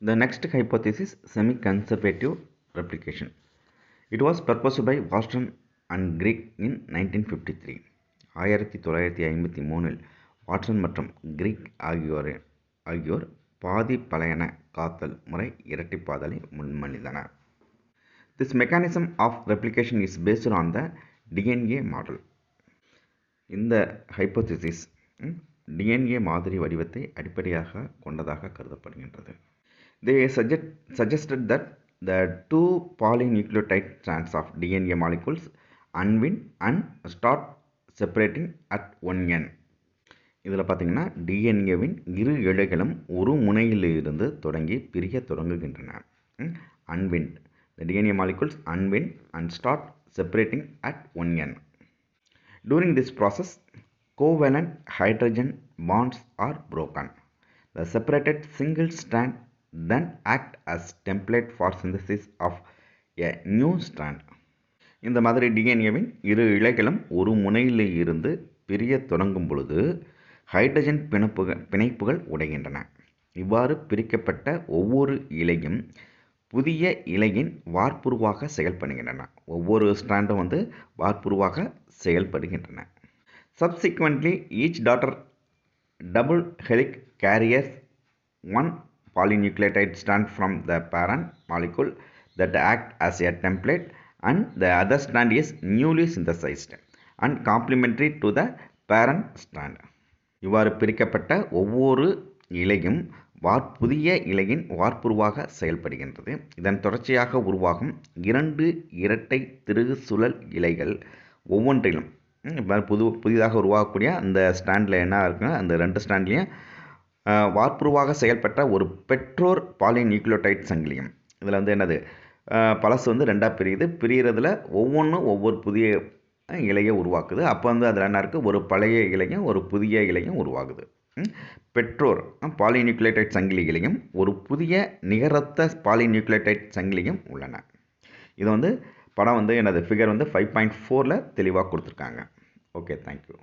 The next hypothesis, semi-conservative replication. It was proposed by Watson and Crick in 1953. 1953 Watson மற்றும் கிரிக் ஆகியோர் பாதி பலையன காத்தல் முறை இரட்டிப்பாதலை முன்மொழிந்தனர். This mechanism of replication is based on the DNA model. இந்த hypothesis DNA மாதிரி வடிவத்தை அடிப்படையாக கொண்டதாக கருதப்படுகின்றது. They suggested that the two polynucleotide strands of DNA molecules unwind and start separating at one end. இதில் பார்த்தீங்கன்னா டிஎன்ஏவின் இரு இழைகளும் ஒரு முனையிலிருந்து தொடங்கி பிரிய தொடங்குகின்றன. Unwind. The DNA molecules unwind and start separating at one end. During this process, covalent hydrogen bonds are broken. The separated single strand then act as template for synthesis of a new strand. இந்த மாதிரி டிஎன்ஏவின் இரு இழைகளும் ஒரு முனையில் இருந்து பிரிய தொடங்கும் பொழுது hydrogen பிணைப்புகள் உடைகின்றன. இவ்வாறு பிரிக்கப்பட்ட ஒவ்வொரு இழையும் புதிய இழையின் வார்ப்புருவாக செயல்படுகின்றன. ஒவ்வொரு ஸ்ட்ராண்டும் வார்ப்புருவாக செயல்படுகின்றன. Subsequently, each daughter double helix carries one polynucleotide strand from the parent molecule that act as a template, and the other strand is newly synthesized and complementary to the parent strand. இவ்வாறு பிரிக்கப்பட்ட ஒவ்வொரு இழையும் புதிய இழையின் வார்ப்புருவாக செயல்படுகின்றது. இதன் தொடர்ச்சியாக உருவாகும் இரண்டு இரட்டை திருகு சுழல் இழைகள் ஒவ்வொன்றிலும் புதிதாக உருவாகக்கூடிய அந்த ஸ்டாண்டில் என்ன இருக்குன்னா அந்த ரெண்டு ஸ்டாண்ட்லேயும் வார்ப்புருவாக செயல்பட்ட ஒரு பெற்றோர் பாலிநியூக்ளியோடைட் சங்கிலியும். இதில் என்னது பழசு ரெண்டாக பிரிகிறதுல ஒவ்வொன்றும் ஒவ்வொரு புதிய இலையை உருவாக்குது. அப்போ அதில் என்ன இருக்குது, ஒரு பழைய இலையும் ஒரு புதிய இலையும் உருவாகுது. பெற்றோர் பாலிநியூக்ளியோடைட் சங்கிலிகளையும் ஒரு புதிய நிகரத்த பாலிநியூக்ளியோடைட் சங்கிலியும் உள்ளன. இது படம் என்னது ஃபிகர் 5.4 தெளிவாக கொடுத்துருக்காங்க. Okay, thank you.